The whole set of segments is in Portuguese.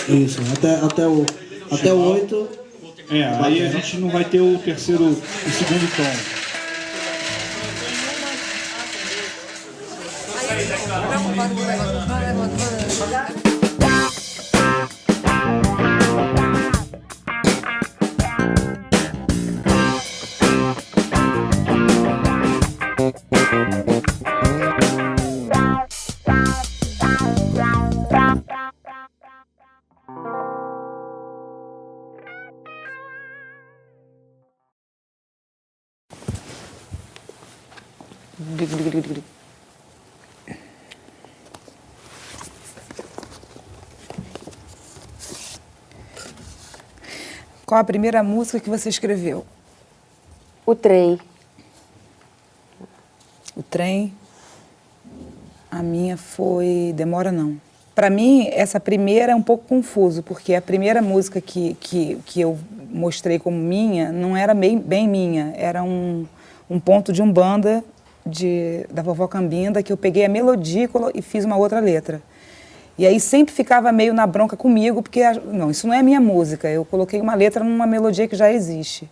Isso, até o 8. Aí a gente não vai ter o segundo tom. Qual a primeira música que você escreveu? O Trem. O Trem. A minha foi Demora Não. Para mim, essa primeira é um pouco confuso, porque a primeira música que eu mostrei como minha não era bem minha, era um ponto de umbanda da Vovó Cambinda, que eu peguei a melodia e fiz uma outra letra. E aí sempre ficava meio na bronca comigo, porque, não, isso não é minha música, eu coloquei uma letra numa melodia que já existe.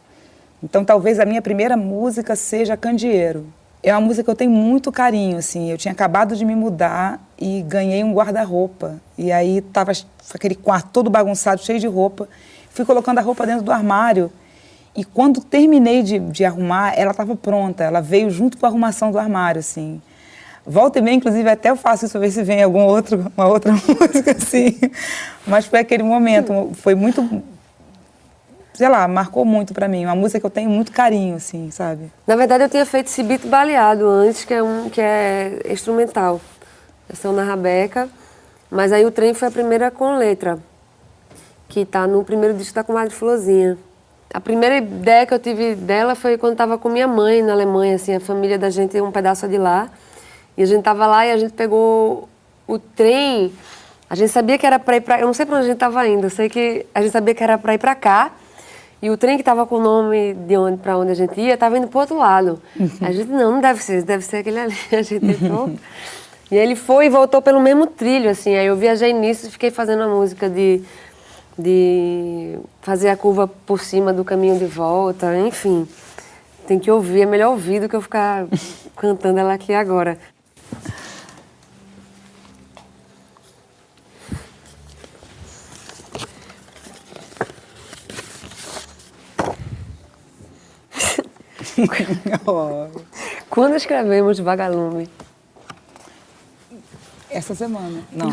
Então talvez a minha primeira música seja Candeeiro. É uma música que eu tenho muito carinho, assim, eu tinha acabado de me mudar e ganhei um guarda-roupa. E aí tava aquele quarto todo bagunçado, cheio de roupa. Fui colocando a roupa dentro do armário e quando terminei de arrumar, ela estava pronta, ela veio junto com a arrumação do armário, assim. Volta e meia, inclusive, até eu faço isso para ver se vem uma outra música, assim. Mas foi aquele momento, foi muito, sei lá, marcou muito para mim. Uma música que eu tenho muito carinho, assim, sabe? Na verdade, eu tinha feito Cibito Baleado antes, que é instrumental. Essa é na Rabeca. Mas aí o Trem foi a primeira com letra, que está no primeiro disco da Comadre Florzinha. A primeira ideia que eu tive dela foi quando estava com minha mãe na Alemanha, assim, a família da gente, um pedaço de lá. E a gente estava lá e a gente pegou o trem. A gente sabia que era para ir para... Eu não sei para onde a gente estava indo, eu sei que a gente sabia que era para ir para cá. E o trem que estava com o nome de onde para onde a gente ia estava indo para o outro lado. A gente, não deve ser aquele ali. A gente entrou. E ele foi e voltou pelo mesmo trilho, assim. Aí eu viajei nisso e fiquei fazendo a música de fazer a curva por cima do caminho de volta, enfim. Tem que ouvir, é melhor ouvir do que eu ficar cantando ela aqui agora. Quando escrevemos Vagalume? Essa semana. Não.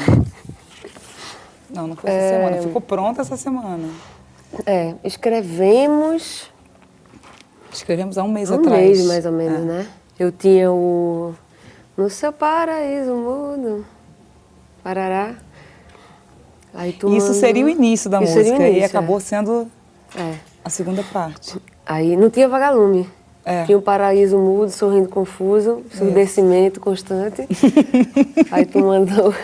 Não foi essa semana. Ficou pronta essa semana. Escrevemos há um mês atrás. Um mês, mais ou menos, né? Eu tinha o No Seu Paraíso Mudo, Parará. Aí Isso seria o início da música e acabou sendo a segunda parte. Aí não tinha Vagalume. Tinha o Paraíso Mudo, Sorrindo Confuso, Surdecimento Constante. Aí tu mandou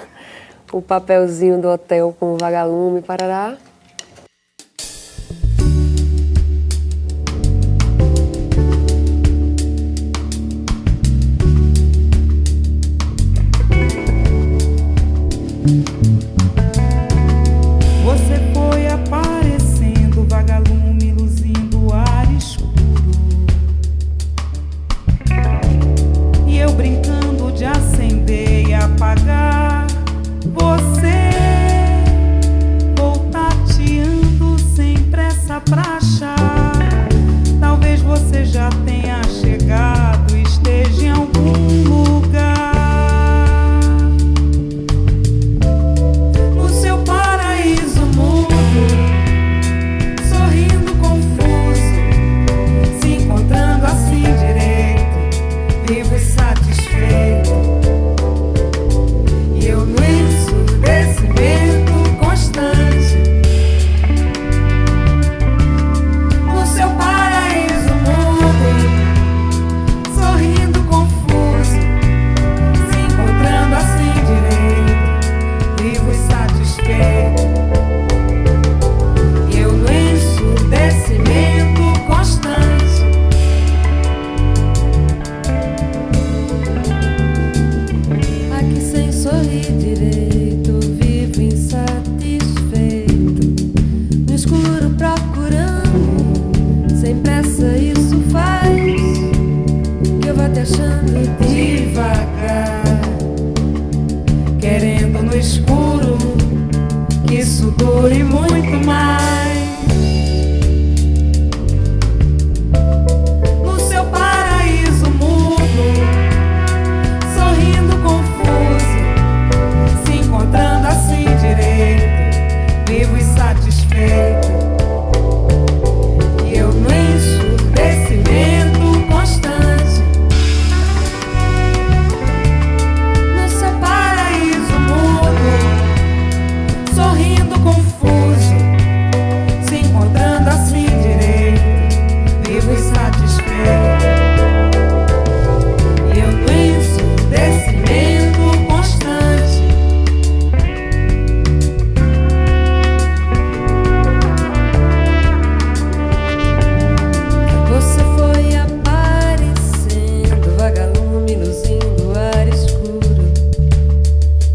o papelzinho do hotel com o Vagalume, Parará. Você foi aparecendo, vagalume, luzindo o ar escuro. E eu brincando de acender e apagar. Você voltar te achando devagar, querendo no escuro que isso dure muito mais. No seu paraíso mudo, sorrindo confuso, se encontrando assim direito, vivo e satisfeito. E eu no ensurdecimento constante, no seu paraíso mudo, sorrindo confuso, se encontrando assim direito, vivo e satisfeito. E eu no ensurdecimento constante. Você foi aparecendo, vagalume, luzindo o ar escuro,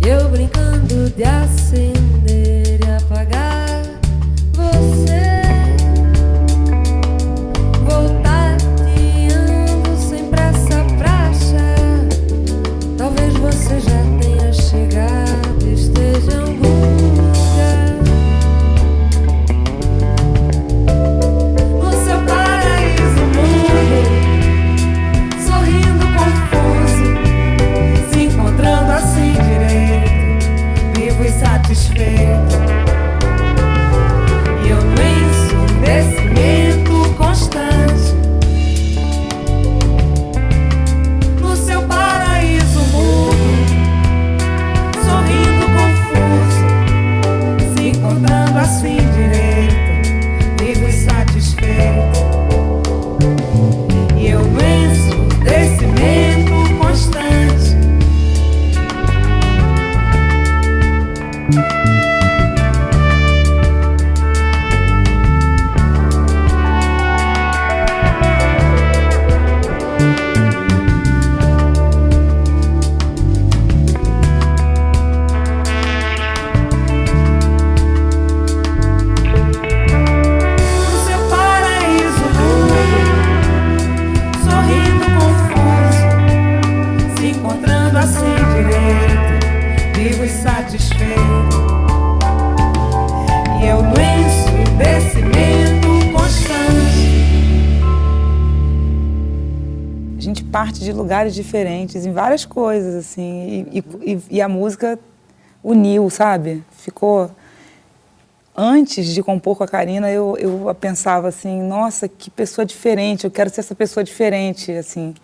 e eu brincando de acender e apagar você. Vou tateando sem pressa pra achar. Talvez você já tenha chegado, esteja em algum lugar. No seu paraíso mudo, sorrindo confuso, se encontrando assim direito, vivo e satisfeito. E eu no ensurdecimento constante, no seu paraíso mudo, sorrindo confuso, se encontrando assim direito, vivo e satisfeito. E eu no ensurdecimento constante. No seu paraíso mudo, sorrindo confuso, se encontrando assim direito, vivo e satisfeito. E eu no ensurdecimento constante. A gente parte de lugares diferentes em várias coisas, assim, e a música uniu, sabe? Ficou... Antes de compor com a Karina, eu pensava assim, nossa, que pessoa diferente, eu quero ser essa pessoa diferente, assim.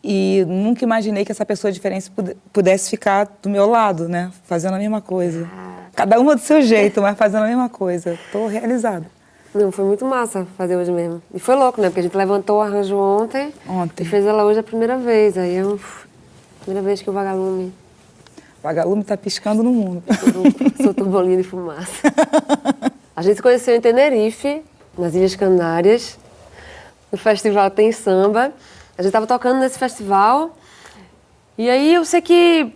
E nunca imaginei que essa pessoa diferente pudesse ficar do meu lado, né? Fazendo a mesma coisa. Cada uma do seu jeito, mas fazendo a mesma coisa. Tô realizada. Não, foi muito massa fazer hoje mesmo. E foi louco, né? Porque a gente levantou o arranjo ontem. Ontem. E fez ela hoje a primeira vez. Aí é a primeira vez que o vagalume Vagalume tá piscando no mundo. soltou bolinha de fumaça. A gente se conheceu em Tenerife, nas Ilhas Canárias, no festival Tem Samba. A gente estava tocando nesse festival. E aí eu sei que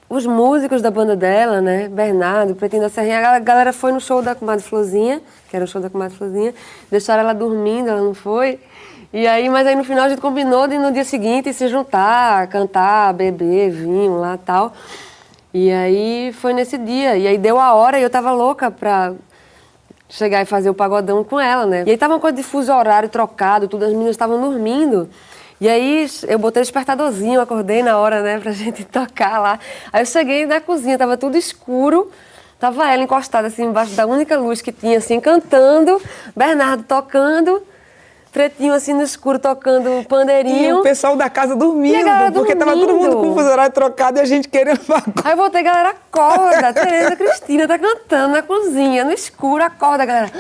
os músicos da banda dela, né, Bernardo, Pretinho da Serrinha, a galera foi no show da Comadre Florzinha, que era o show da Comadre Florzinha, deixaram ela dormindo, ela não foi. E aí, mas aí no final a gente combinou de no dia seguinte se juntar, cantar, beber vinho lá e tal. E aí foi nesse dia. E aí deu a hora e eu tava louca pra chegar e fazer o pagodão com ela, né? E aí tava uma coisa de fuso horário trocado, tudo, as meninas estavam dormindo. E aí eu botei o despertadorzinho, acordei na hora, né, pra gente tocar lá. Aí eu cheguei na cozinha, tava tudo escuro. Tava ela encostada assim embaixo da única luz que tinha, assim, cantando, Bernardo tocando. Pretinho assim no escuro, tocando pandeirinho. E o pessoal da casa dormindo, porque dormindo. tava todo mundo com o fuso horário trocado e a gente querendo pagode. Aí eu voltei, galera, acorda. Tereza Cristina tá cantando na cozinha, no escuro, acorda, galera.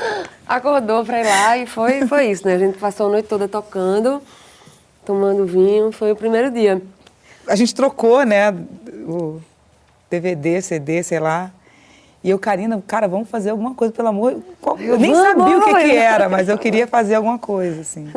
Acordou pra ir lá e foi isso, né? A gente passou a noite toda tocando, tomando vinho, foi o primeiro dia. A gente trocou, né, o DVD, CD, sei lá. E eu, Karina, cara, vamos fazer alguma coisa, pelo amor. Eu nem sabia o que era, mas eu queria fazer alguma coisa, assim.